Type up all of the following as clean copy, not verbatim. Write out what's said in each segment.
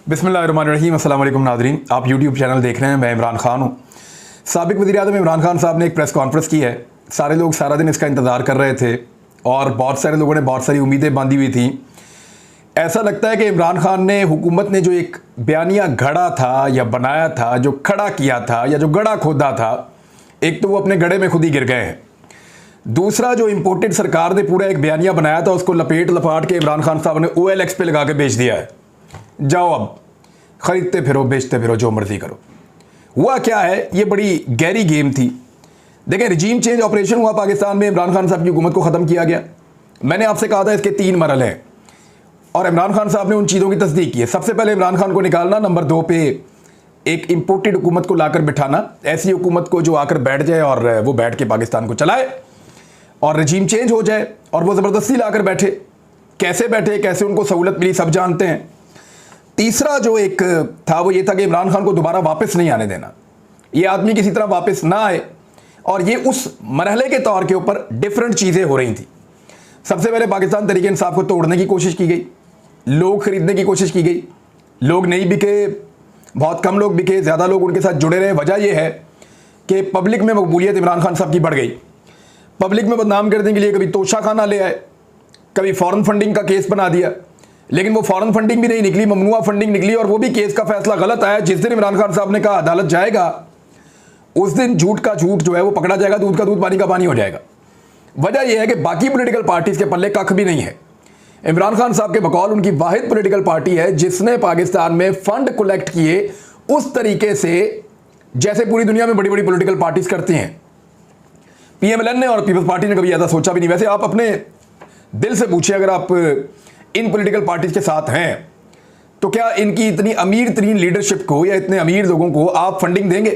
बिस्मिल्लाहिर्रहमानिर्रहीम। अस्सलाम वालेकुम नाज़रीन, आप यूट्यूब चैनल देख रहे हैं। मैं इमरान खान हूँ। साबिक वज़ीर-ए-आज़म इमरान खान साहब ने एक प्रेस कॉन्फ्रेंस की है। सारे लोग सारा दिन इसका इंतज़ार कर रहे थे और बहुत सारे लोगों ने बहुत सारी उम्मीदें बांधी हुई थी। ऐसा लगता है कि इमरान खान ने, हुकूमत ने जो एक बयानिया घड़ा था या बनाया था, जो खड़ा किया था या जो गड़ा खोदा था, एक तो वो अपने गड़े में खुद ही गिर गए हैं। दूसरा, जो इम्पोर्टेड सरकार ने पूरा एक बयानिया बनाया था, उसको लपेट लपाट के इमरान खान साहब ने OLX पे लगा के बेच दिया है। जाओ अब खरीदते फिरो, बेचते फिरो, जो मर्जी करो। हुआ क्या है, ये बड़ी गहरी गेम थी। देखें, रिजीम चेंज ऑपरेशन हुआ पाकिस्तान में, इमरान खान साहब की हुकूमत को ख़त्म किया गया। मैंने आपसे कहा था इसके 3 मरहले हैं और इमरान खान साहब ने उन चीज़ों की तस्दीक की है। सबसे पहले इमरान खान को निकालना, नंबर 2 पे एक इम्पोर्टेड हुकूमत को लाकर बिठाना, ऐसी हुकूमत को जो आकर बैठ जाए और वो बैठ के पाकिस्तान को चलाए और रिजीम चेंज हो जाए और वो ज़बरदस्ती लाकर बैठे। कैसे बैठे, कैसे उनको सहूलत मिली, सब जानते हैं। तीसरा जो एक था वो ये था कि इमरान खान को दोबारा वापस नहीं आने देना, ये आदमी किसी तरह वापस ना आए। और ये उस मरहले के तौर के ऊपर डिफरेंट चीज़ें हो रही थी। सबसे पहले पाकिस्तान तहरीक इंसाफ को तोड़ने की कोशिश की गई, लोग खरीदने की कोशिश की गई। लोग नहीं बिके, बहुत कम लोग बिके, ज़्यादा लोग उनके साथ जुड़े रहे। वजह यह है कि पब्लिक में मकबूलियत इमरान खान साहब की बढ़ गई। पब्लिक में बदनाम करने के लिए कभी तोशा खाना ले आए, कभी फॉरेन फंडिंग का केस बना दिया, लेकिन वो फॉरेन फंडिंग भी नहीं निकली, ममनुआ फंडिंग निकली और वो भी केस का फैसला गलत आया। जिस दिन इमरान खान साहब ने कहा अदालत जाएगा, उस दिन झूठ का झूठ जो है वो पकड़ा जाएगा, दूध का दूध पानी का पानी हो जाएगा। वजह यह है कि बाकी पॉलिटिकल पार्टीज के पल्ले कख भी नहीं है। इमरान खान साहब के बकौल उनकी वाहिद पॉलिटिकल पार्टी है जिसने पाकिस्तान में फंड कलेक्ट किए उस तरीके से जैसे पूरी दुनिया में बड़ी बड़ी पॉलिटिकल पार्टीज करती हैं। PMLN ने और पीपल्स पार्टी ने कभी ऐसा सोचा भी नहीं। वैसे आप अपने दिल से पूछिए, अगर आप इन पॉलिटिकल पार्टीज के साथ हैं तो क्या इनकी इतनी अमीर तरीन लीडरशिप को या इतने अमीर लोगों को आप फंडिंग देंगे?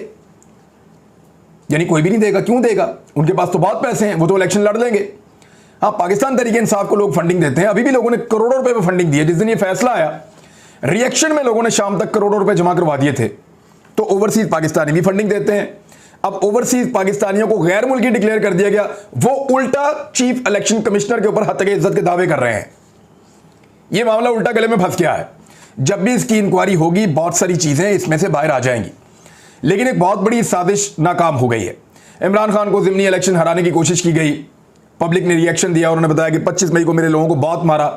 यानी कोई भी नहीं देगा। क्यों देगा? उनके पास तो बहुत पैसे हैं, वो तो इलेक्शन लड़ लेंगे। हाँ, पाकिस्तान तहरीक इंसाफ को लोग फंडिंग देते हैं। अभी भी लोगों ने करोड़ों रुपए में फंडिंग दी है। जिस दिन ये फैसला आया, रिएक्शन में लोगों ने शाम तक करोड़ों रुपए जमा करवा दिए थे। तो ओवरसीज पाकिस्तानी भी फंडिंग देते हैं। अब ओवरसीज पाकिस्तानियों को गैर मुल्की डिक्लेयर कर दिया गया, वो उल्टा चीफ इलेक्शन कमिश्नर के ऊपर हत्या इज्जत के दावे कर रहे हैं। ये मामला उल्टा गले में फंस गया है। जब भी इसकी इंक्वायरी होगी, बहुत सारी चीजें इसमें से बाहर आ जाएंगी। लेकिन एक बहुत बड़ी साजिश नाकाम हो गई है। इमरान खान को ज़िमनी इलेक्शन हराने की कोशिश की गई। पब्लिक ने रिएक्शन दिया, उन्होंने बताया कि 25 मई को मेरे लोगों को बहुत मारा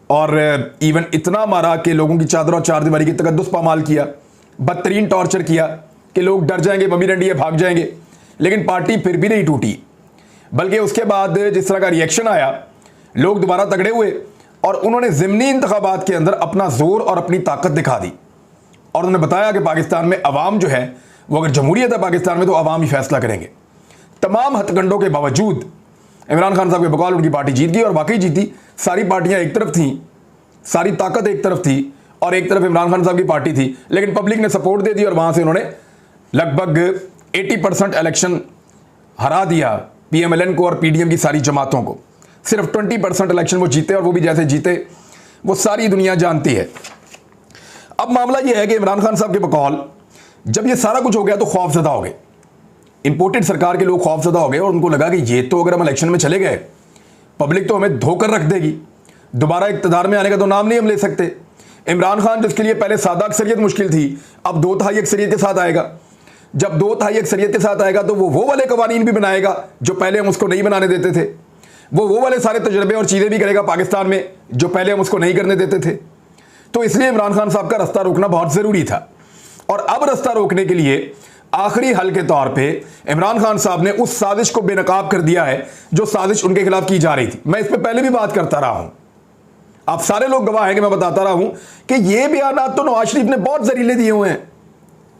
और इवन इतना मारा कि लोगों की चादर और चारदीवारी की तकद्दुस पामाल किया, बदतरीन टॉर्चर किया कि लोग डर जाएंगे, मम्मी डंडी भाग जाएंगे। लेकिन पार्टी फिर भी नहीं टूटी, बल्कि उसके बाद जिस तरह का रिएक्शन आया, लोग दोबारा तगड़े हुए और उन्होंने ज़िमनी इंतखाबात के अंदर अपना जोर और अपनी ताकत दिखा दी। और उन्होंने बताया कि पाकिस्तान में अवाम जो है वो, अगर जमहूरियत है पाकिस्तान में, तो अवाम ही फैसला करेंगे। तमाम हथकंडों के बावजूद इमरान खान साहब के बकौल उनकी पार्टी जीत गई और वाकई जीती। सारी पार्टियां एक तरफ थीं, सारी ताकत एक तरफ थी और एक तरफ इमरान खान साहब की पार्टी थी। लेकिन पब्लिक ने सपोर्ट दे दी और वहां से उन्होंने लगभग 80% इलेक्शन हरा दिया PMLN को और PDM की सारी जमातों को। सिर्फ 20% इलेक्शन वो जीते और वो भी जैसे जीते वो सारी दुनिया जानती है। अब मामला ये है कि इमरान खान साहब के बकौल जब ये सारा कुछ हो गया तो खौफजदा हो गए। इंपोर्टेड सरकार के लोग खौफजदा हो गए और उनको लगा कि ये तो अगर हम इलेक्शन में चले गए, पब्लिक तो हमें धोकर रख देगी, दोबारा इक़्तिदार में आने का तो नाम नहीं हम ले सकते। इमरान खान जिसके लिए पहले सादा अक्सरियत मुश्किल थी, अब 2/3 अक्सरियत के साथ आएगा। जब 2/3 अक्सरियत के साथ आएगा तो वो वाले कवानीन भी बनाएगा जो पहले हम उसको नहीं बनाने देते थे। वो वाले सारे तजुर्बे और चीज़ें भी करेगा पाकिस्तान में जो पहले हम उसको नहीं करने देते थे। तो इसलिए इमरान खान साहब का रास्ता रोकना बहुत ज़रूरी था। और अब रास्ता रोकने के लिए आखिरी हल के तौर पे इमरान खान साहब ने उस साजिश को बेनकाब कर दिया है जो साजिश उनके खिलाफ की जा रही थी। मैं इस पर पहले भी बात करता रहा हूं, आप सारे लोग गवाह हैं कि मैं बताता रहा हूं कि ये बयान तो नवाज शरीफ ने बहुत जहरीले दिए हुए हैं।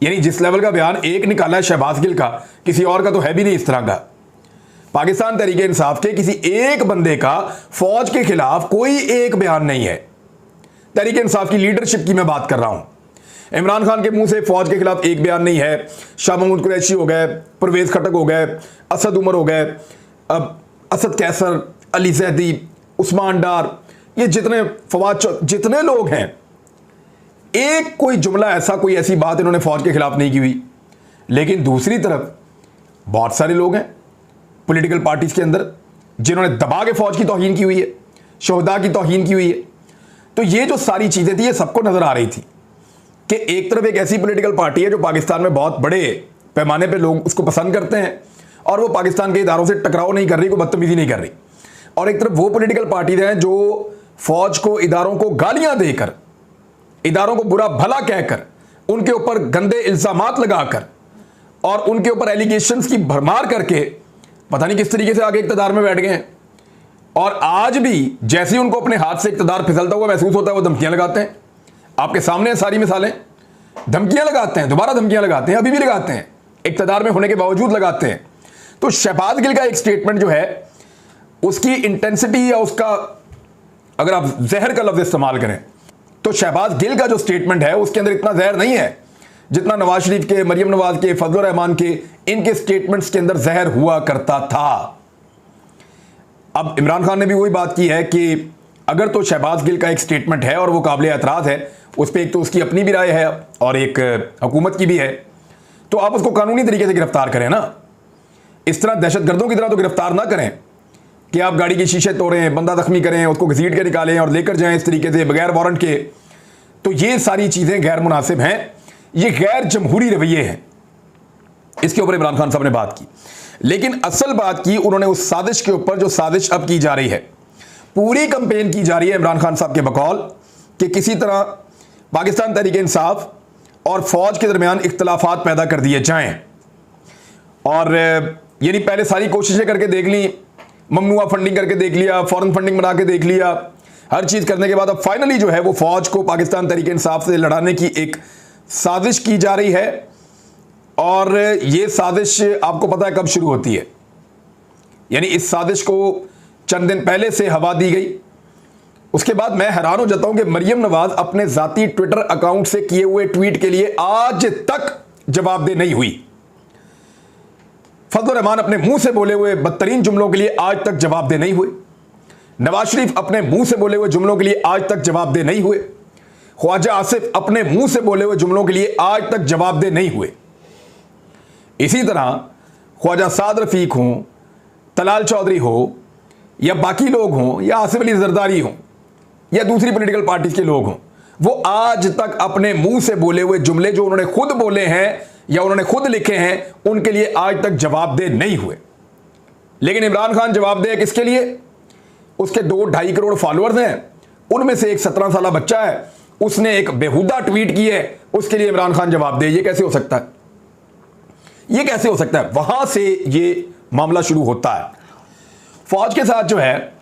यानी जिस लेवल का बयान एक निकाला है शहबाज गिल का, किसी और का तो है भी नहीं इस तरह का। पाकिस्तान तहरीक इंसाफ के किसी एक बंदे का फौज के खिलाफ कोई एक बयान नहीं है। तहरीक इंसाफ की लीडरशिप की मैं बात कर रहा हूं। इमरान खान के मुंह से फौज के खिलाफ एक बयान नहीं है। शाह महमूद कुरैशी हो गए, परवेज खटक हो गए, असद उमर हो गए, अब असद कैसर, अली जैदी, उस्मान डार, ये जितने फवाद, जितने लोग हैं, एक कोई जुमला ऐसा, कोई ऐसी बात इन्होंने फौज के खिलाफ नहीं की हुई। लेकिन दूसरी तरफ बहुत सारे लोग हैं पॉलिटिकल पार्टीज के अंदर जिन्होंने दबा के फौज की तौहीन की हुई है, शोहदा की तौहीन की हुई है। तो ये जो सारी चीजें थी ये सबको नजर आ रही थी कि एक तरफ एक ऐसी पॉलिटिकल पार्टी है जो पाकिस्तान में बहुत बड़े पैमाने पे लोग उसको पसंद करते हैं और वो पाकिस्तान के इदारों से टकराव नहीं कर रही, कोई बदतमीजी नहीं कर रही, और एक तरफ वो पॉलिटिकल पार्टीज हैं जो फौज को, इदारों को गालियां देकर, इदारों को बुरा भला कहकर, उनके ऊपर गंदे इल्जामात लगाकर और उनके ऊपर एलिगेशंस की भरमार करके पता नहीं किस तरीके से आगे इक़्तिदार में बैठ गए हैं। और आज भी जैसे ही उनको अपने हाथ से इक़्तिदार फिसलता हुआ महसूस होता है वो धमकियां लगाते हैं। आपके सामने सारी मिसालें, धमकियां लगाते हैं, दोबारा धमकियां लगाते हैं, अभी भी लगाते हैं, इक़्तिदार में होने के बावजूद लगाते हैं। तो शहबाज गिल का एक स्टेटमेंट जो है उसकी इंटेंसिटी या उसका, अगर आप जहर का लफ्ज इस्तेमाल करें तो शहबाज गिल का जो स्टेटमेंट है उसके अंदर इतना जहर नहीं है जितना नवाज शरीफ के, मरियम नवाज के, फजलुर रहमान के, इनके स्टेटमेंट्स के अंदर जहर हुआ करता था। अब इमरान खान ने भी वही बात की है कि अगर तो शहबाज गिल का एक स्टेटमेंट है और वो काबिल एतराज़ है, उस पर एक तो उसकी अपनी भी राय है और एक हुकूमत की भी है, तो आप उसको कानूनी तरीके से गिरफ्तार करें ना। इस तरह दहशतगर्दों की तरह तो गिरफ्तार ना करें कि आप गाड़ी के शीशे तोड़ें, बंदा जख्मी करें, उसको घसीट के निकालें और लेकर जाएं इस तरीके से बगैर वारंट के। तो ये सारी चीज़ें गैर मुनासिब हैं, ये गैर जमहूरी रवैये हैं। इसके ऊपर इमरान खान साहब ने बात की, लेकिन असल बात की उन्होंने उस साजिश के ऊपर जो साजिश अब की जा रही है, पूरी कंपेन की जा रही है इमरान खान साहब के बकौल कि किसी तरह पाकिस्तान तहरीक इंसाफ और फौज के दरमियान इख्तलाफात पैदा कर दिए जाएं। और यानी पहले सारी कोशिशें करके देख ली, ममनुआ फंडिंग करके देख लिया, फॉरेन फंडिंग बना के देख लिया, हर चीज़ करने के बाद अब फाइनली जो है वो फौज को पाकिस्तान तहरीक इंसाफ से लड़ाने की एक साजिश की जा रही है। और ये साजिश आपको पता है कब शुरू होती है, यानी इस साजिश को चंद दिन पहले से हवा दी गई। उसके बाद मैं हैरान हो जाता हूं कि मरियम नवाज अपने जाती ट्विटर अकाउंट से किए हुए ट्वीट के लिए आज तक जवाबदेह नहीं हुई। फजलुर रहमान अपने मुंह से बोले हुए बदतरीन जुमलों के लिए आज तक जवाबदेह नहीं हुए। नवाज शरीफ अपने मुंह से बोले हुए जुमलों के लिए आज तक जवाबदेह नहीं हुए। ख्वाजा आसिफ अपने मुंह से बोले हुए जुमलों के लिए आज तक जवाबदेह नहीं हुए। इसी तरह ख्वाजा साद रफीक हों, तलाल चौधरी हो, या बाकी लोग हों, या आसिफ अली जरदारी हों, या दूसरी पॉलिटिकल पार्टीज के लोग हों, वो आज तक अपने मुंह से बोले हुए जुमले जो उन्होंने खुद बोले हैं या उन्होंने खुद लिखे हैं उनके लिए आज तक जवाबदेह नहीं हुए। लेकिन इमरान खान जवाबदेह किसके लिए? उसके 2-2.5 करोड़ फॉलोअर्स हैं, उनमें से एक 17 साल बच्चा है, उसने एक बेहुदा ट्वीट की है, उसके लिए इमरान खान जवाबदेह। ये कैसे हो सकता है? ये कैसे हो सकता है? वहां से ये मामला शुरू होता है। फौज के साथ जो है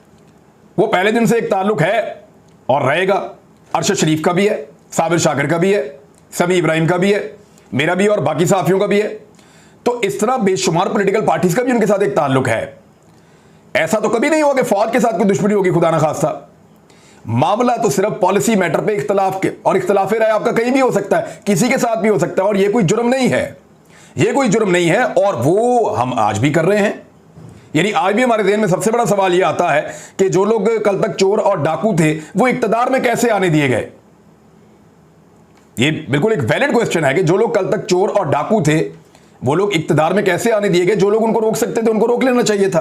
वो पहले दिन से एक ताल्लुक है और रहेगा। अरशद शरीफ का भी है, साबिर शाकिर का भी है, समी इब्राहिम का भी है, मेरा भी और बाकी साफियों का भी है। तो इस तरह बेशुमार पॉलिटिकल पार्टीज का भी उनके साथ एक ताल्लुक है। ऐसा तो कभी नहीं होगा कि फौज के साथ कोई दुश्मनी होगी, खुदा ना खास्ता। मामला तो सिर्फ पॉलिसी मैटर पे इख्तलाफ के, और इख्तलाफ राय आपका कहीं भी हो सकता है, किसी के साथ भी हो सकता है, और ये कोई जुर्म नहीं है, ये कोई जुर्म नहीं है। और वो हम आज भी कर रहे हैं। यानी आज भी हमारे ज़हन में सबसे बड़ा सवाल यह आता है कि जो लोग कल तक चोर और डाकू थे वो इक्तदार में कैसे आने दिए गए। ये बिल्कुल एक वैलिड क्वेश्चन है कि जो लोग कल तक चोर और डाकू थे वो लोग इक्तदार में कैसे आने दिए गए। जो लोग उनको रोक सकते थे उनको रोक लेना चाहिए था,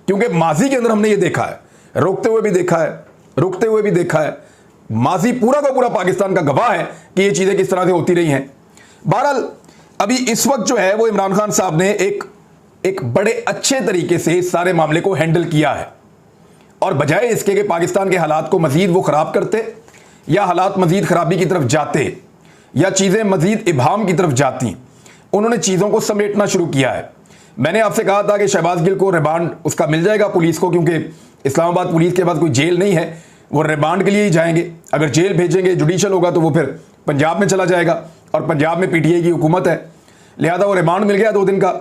क्योंकि माजी के अंदर हमने ये देखा है, रोकते हुए भी देखा है, रुकते हुए भी देखा है। माजी पूरा का पूरा पाकिस्तान का गवाह है कि ये चीज़ें किस तरह से होती रही हैं। बहरहाल अभी इस वक्त जो है वो इमरान खान साहब ने एक बड़े अच्छे तरीके से इस सारे मामले को हैंडल किया है, और बजाय इसके कि पाकिस्तान के हालात को मजीद वो ख़राब करते या हालात मजीद ख़राबी की तरफ जाते या चीज़ें मजीद इबाम की तरफ जाती, उन्होंने चीज़ों को समेटना शुरू किया है। मैंने आपसे कहा था कि शहबाज गिल को रिमांड उसका मिल जाएगा पुलिस को, क्योंकि इस्लामाबाद पुलिस के पास कोई जेल नहीं है, वो रिमांड के लिए ही जाएंगे। अगर जेल भेजेंगे जुडिशल होगा तो वो फिर पंजाब में चला जाएगा, और पंजाब में पीटीआई की हुकूमत है, लिहाजा वो रिमांड मिल गया 2 दिन का।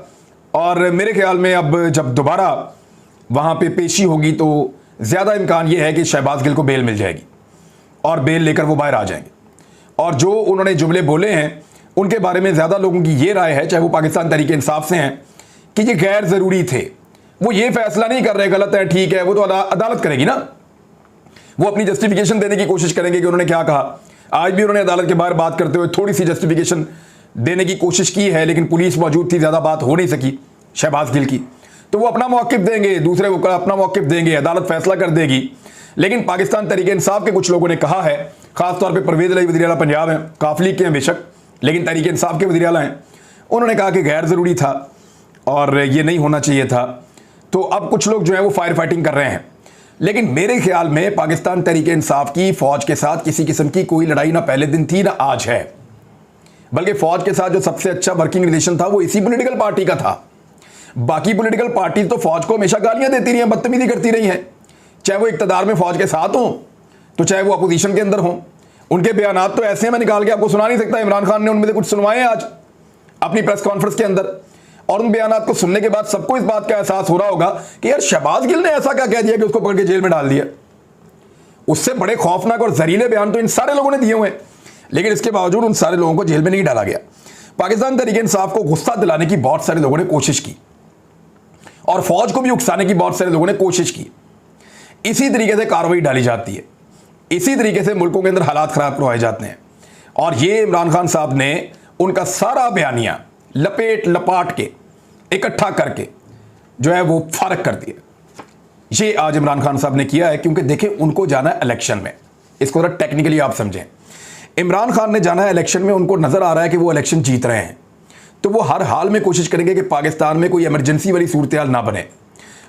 और मेरे ख्याल में अब जब दोबारा वहाँ पे पेशी होगी तो ज़्यादा इम्कान ये है कि शहबाज गिल को बेल मिल जाएगी और बेल लेकर वो बाहर आ जाएंगे। और जो उन्होंने जुमले बोले हैं उनके बारे में ज़्यादा लोगों की ये राय है, चाहे वो पाकिस्तान तहरीक इंसाफ से हैं, कि ये गैर ज़रूरी थे। वो ये फैसला नहीं कर रहे गलत है ठीक है, वो तो अदालत करेगी ना। वो अपनी जस्टिफिकेशन देने की कोशिश करेंगे कि उन्होंने क्या कहा। आज भी उन्होंने अदालत के बाहर बात करते हुए थोड़ी सी जस्टिफिकेशन देने की कोशिश की है, लेकिन पुलिस मौजूद थी, ज़्यादा बात हो नहीं सकी शहबाज गिल की। तो वो अपना मौक़िफ़ देंगे, दूसरे को अपना मौक़िफ़ देंगे, अदालत फैसला कर देगी। लेकिन पाकिस्तान तहरीक इंसाफ के कुछ लोगों ने कहा है, खासतौर पर परवेज इलाही वज़ीर आला पंजाब हैं, काफ लीग के हैं बेशक, लेकिन तहरीक इंसाफ के वज़ीर आला हैं, उन्होंने कहा कि गैर ज़रूरी था और ये नहीं होना चाहिए था। तो अब कुछ लोग जो है वो फायर फाइटिंग कर रहे हैं। लेकिन मेरे ख्याल में पाकिस्तान तहरीक इंसाफ की फ़ौज के साथ किसी किस्म की कोई लड़ाई ना पहले दिन थी ना आज है, बल्कि फ़ौज के साथ जो सबसे अच्छा वर्किंग रिलेशन था वो इसी पॉलिटिकल पार्टी का था। बाकी पॉलिटिकल पार्टी तो फ़ौज को हमेशा गालियां देती रही हैं, बदतमीजी करती रही हैं, चाहे वो इक़्तिदार में फ़ौज के साथ हों तो चाहे वो अपोजिशन के अंदर हों। उनके बयानात तो ऐसे हैं, मैं निकाल के आपको सुना नहीं सकता। इमरान खान ने उनमें से कुछ सुनवाए आज अपनी प्रेस कॉन्फ्रेंस के अंदर, और उन बयानात को सुनने के बाद सबको इस बात का एहसास हो रहा होगा कि यार शहबाज गिल ने ऐसा क्या कह दिया कि उसको पकड़ के जेल में डाल दिया। उससे बड़े खौफनाक और जहरीले बयान तो इन सारे लोगों ने दिए हुए हैं, लेकिन इसके बावजूद उन सारे लोगों को जेल में नहीं डाला गया। पाकिस्तान तहरीक इंसाफ को गुस्सा दिलाने की बहुत सारे लोगों ने कोशिश की और फौज को भी उकसाने की बहुत सारे लोगों ने कोशिश की। इसी तरीके से कार्रवाई डाली जाती है, इसी तरीके से मुल्कों के अंदर हालात खराब करवाए जाते हैं। और ये इमरान खान साहब ने उनका सारा बयानिया लपेट लपाट के इकट्ठा करके जो है वो फारग कर दिया। ये आज इमरान खान साहब ने किया है, क्योंकि देखें उनको जाना है इलेक्शन में। इसको जरा टेक्निकली आप समझें, इमरान खान ने जाना है इलेक्शन में, उनको नजर आ रहा है कि वो इलेक्शन जीत रहे हैं, तो वो हर हाल में कोशिश करेंगे कि पाकिस्तान में कोई इमरजेंसी वाली सूरत हाल ना बने।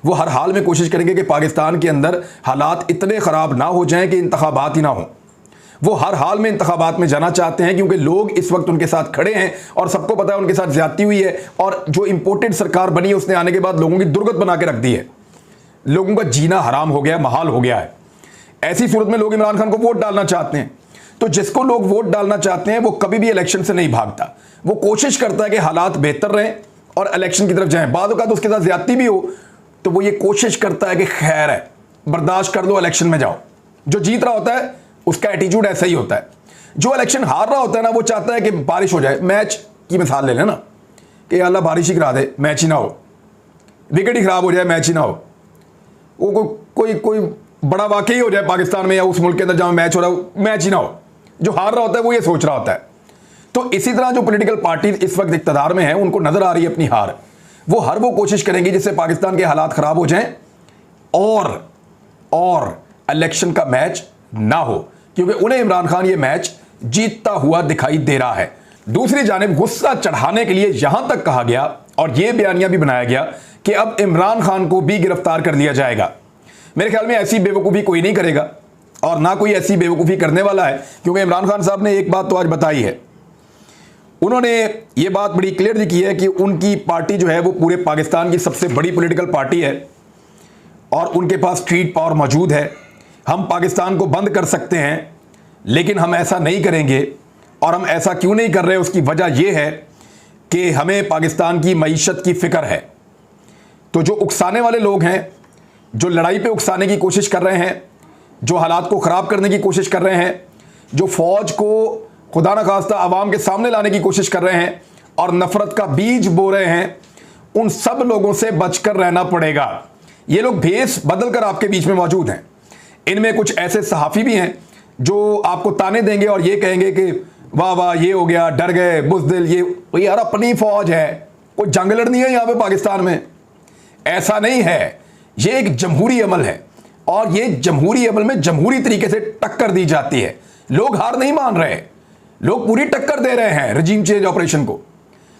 वो हर हाल में कोशिश करेंगे कि पाकिस्तान के अंदर हालात इतने ख़राब ना हो जाएं कि इंतखाबात ही ना हो। वो हर हाल में इंतखाबात में जाना चाहते हैं, क्योंकि लोग इस वक्त उनके साथ खड़े हैं और सबको पता है उनके साथ ज्यादती हुई है, और जो इंपोर्टेड सरकार बनी है उसने आने के बाद लोगों की दुर्गत बना के रख दी है, लोगों का जीना हराम हो गया, महाल हो गया है। ऐसी सूरत में लोग इमरान खान को वोट डालना चाहते हैं। तो जिसको लोग वोट डालना चाहते हैं वो कभी भी इलेक्शन से नहीं भागता, वो कोशिश करता है कि हालात बेहतर रहें और इलेक्शन की तरफ जाएं। बाद औक़ात उसके साथ ज्यादती भी हो तो वो ये कोशिश करता है कि खैर है, बर्दाश्त कर लो, इलेक्शन में जाओ। जो जीत रहा होता है उसका एटीट्यूड ऐसा ही होता है। जो इलेक्शन हार रहा होता है ना, वो चाहता है कि बारिश हो जाए। मैच की मिसाल ले लेना कि अल्लाह बारिश ही करा दे, मैच ही ना हो, विकेट ही खराब हो जाए, मैच ही ना हो। वो कोई बड़ा वाकई हो जाए पाकिस्तान में या उस मुल्क के अंदर जहां मैच हो रहा हो, मैच ही ना हो। जो हार रहा होता है वो ये सोच रहा होता है। तो इसी तरह जो पॉलिटिकल पार्टी इस वक्त इक़्तिदार में है, उनको नजर आ रही है अपनी हार, वो हर वो कोशिश करेंगी जिससे पाकिस्तान के हालात खराब हो जाएं और इलेक्शन का मैच ना हो, क्योंकि उन्हें इमरान खान ये मैच जीतता हुआ दिखाई दे रहा है। दूसरी जानिब गुस्सा चढ़ाने के लिए यहां तक कहा गया और यह बयानिया भी बनाया गया कि अब इमरान खान को भी गिरफ्तार कर लिया जाएगा। मेरे ख्याल में ऐसी बेवकूफ़ी कोई नहीं करेगा और ना कोई ऐसी बेवकूफ़ी करने वाला है, क्योंकि इमरान खान साहब ने एक बात तो आज बताई है। उन्होंने ये बात बड़ी क्लियर की है कि उनकी पार्टी जो है वो पूरे पाकिस्तान की सबसे बड़ी पॉलिटिकल पार्टी है और उनके पास स्ट्रीट पावर मौजूद है। हम पाकिस्तान को बंद कर सकते हैं, लेकिन हम ऐसा नहीं करेंगे। और हम ऐसा क्यों नहीं कर रहे, उसकी वजह यह है कि हमें पाकिस्तान की मईशत की फ़िक्र है। तो जो उकसाने वाले लोग हैं, जो लड़ाई पे उकसाने की कोशिश कर रहे हैं, जो हालात को ख़राब करने की कोशिश कर रहे हैं, जो फ़ौज को खुदा न खास्ता आवाम के सामने लाने की कोशिश कर रहे हैं और नफ़रत का बीज बो रहे हैं, उन सब लोगों से बचकर रहना पड़ेगा। ये लोग भेस बदल कर आपके बीच में मौजूद हैं। इनमें कुछ ऐसे सहाफ़ी भी हैं जो आपको ताने देंगे और ये कहेंगे कि वाह वाह ये हो गया, डर गए, बुज़दिल, ये यार अपनी फ़ौज है, कोई जंग लड़नी है यहाँ पे पाकिस्तान में। ऐसा नहीं है, ये एक जमहूरी अमल है और ये जमहूरी अमल में जमहूरी तरीके से टक्कर दी जाती है। लोग हार नहीं मान रहे, लोग पूरी टक्कर दे रहे हैं रजीम चेंज ऑपरेशन को।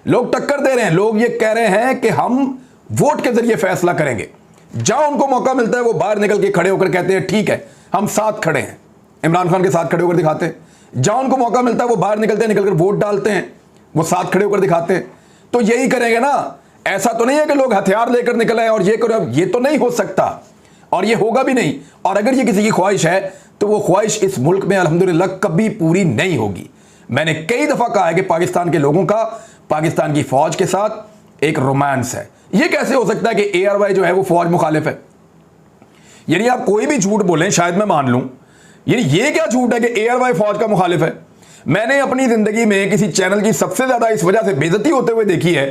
लोग टक्कर दे रहे हैं, लोग ये कह रहे हैं कि हम वोट के जरिए फैसला करेंगे। जहां उनको मौका मिलता है वो बाहर निकल के खड़े होकर कहते हैं ठीक है हम साथ खड़े हैं, इमरान खान के साथ खड़े होकर दिखाते हैं। जहां उनको मौका मिलता है वो बाहर निकलते हैं, निकलकर वोट डालते हैं, वो साथ खड़े होकर दिखाते हैं। तो यही करेंगे ना। ऐसा तो नहीं है कि लोग हथियार लेकर निकल आए और ये करो, ये तो नहीं हो सकता और ये होगा भी नहीं। और अगर ये किसी की ख्वाहिश है तो वो ख्वाहिश इस मुल्क में अल्हम्दुलिल्लाह कभी पूरी नहीं होगी। मैंने कई दफ़ा कहा है कि पाकिस्तान के लोगों का पाकिस्तान की फ़ौज के साथ एक रोमांस है। ये कैसे हो सकता है कि ARY जो है वो फ़ौज मुखालिफ है? यानी आप कोई भी झूठ बोलें शायद मैं मान लूं, यानी ये क्या झूठ है कि ARY फ़ौज का मुखालिफ है? मैंने अपनी ज़िंदगी में किसी चैनल की सबसे ज़्यादा इस वजह से बेइज्जती होते हुए देखी है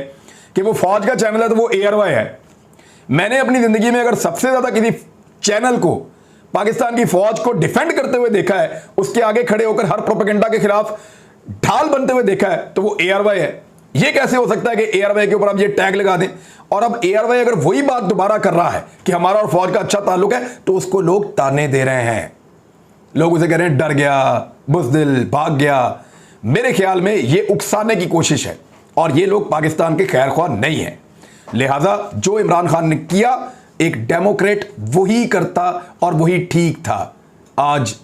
कि वो फ़ौज का चैनल है तो वो ARY है। मैंने अपनी ज़िंदगी में अगर सबसे ज़्यादा किसी चैनल को पाकिस्तान की फ़ौज को डिफेंड करते हुए देखा है, उसके आगे खड़े होकर हर प्रोपेगेंडा के खिलाफ ढाल बनते हुए देखा है, तो वो ARY है। ये कैसे हो सकता है कि एयरवे के ऊपर आप ये टैग लगा दें, और अब एयरवे अगर वही बात दोबारा कर रहा है कि हमारा और फौज का अच्छा ताल्लुक है, तो उसको लोग ताने दे रहे हैं। लोग उसे कह रहे हैं डर गया, बुज़दिल, भाग गया। मेरे ख्याल में ये उकसाने की कोशिश है, और ये लोग पाकिस्तान के खैरख्वाह नहीं हैं। लिहाजा जो इमरान खान ने किया, एक डेमोक्रेट वही करता और वही ठीक था। आज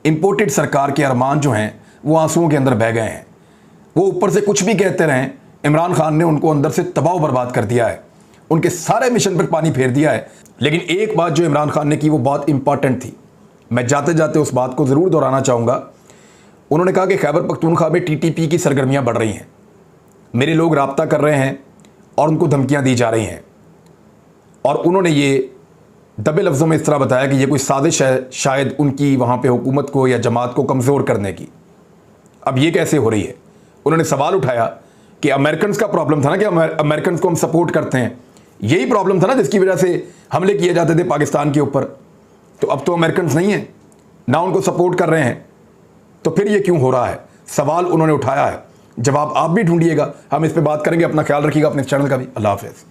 इंपोर्टेड सरकार के अरमान जो हैं वो आंसुओं के अंदर बह गए हैं। वो ऊपर से कुछ भी कहते रहें, इमरान खान ने उनको अंदर से तबाह बर्बाद कर दिया है, उनके सारे मिशन पर पानी फेर दिया है। लेकिन एक बात जो इमरान खान ने की वो बहुत इंपॉर्टेंट थी, मैं जाते जाते उस बात को ज़रूर दोहराना चाहूँगा। उन्होंने कहा कि खैबर पख्तूनख्वा में टीटीपी की सरगर्मियाँ बढ़ रही हैं, मेरे लोग राब्ता कर रहे हैं और उनको धमकियाँ दी जा रही हैं। और उन्होंने ये दबे लफ्ज़ों में इस तरह बताया कि ये कोई साजिश है शायद उनकी वहाँ पे हुकूमत को या जमात को कमज़ोर करने की। अब ये कैसे हो रही है? उन्होंने सवाल उठाया कि अमेरिकन का प्रॉब्लम था ना, कि अमेरिकन को हम सपोर्ट करते हैं, यही प्रॉब्लम था ना जिसकी वजह से हमले किए जाते थे पाकिस्तान के ऊपर। तो अब तो अमेरिकन नहीं हैं ना, उनको सपोर्ट कर रहे हैं, तो फिर ये क्यों हो रहा है? सवाल उन्होंने उठाया है, जवाब आप भी ढूंढिएगा। हम इस पर बात करेंगे। अपना ख्याल रखिएगा, अपने चैनल का भी। अल्लाह हाफ़िज़।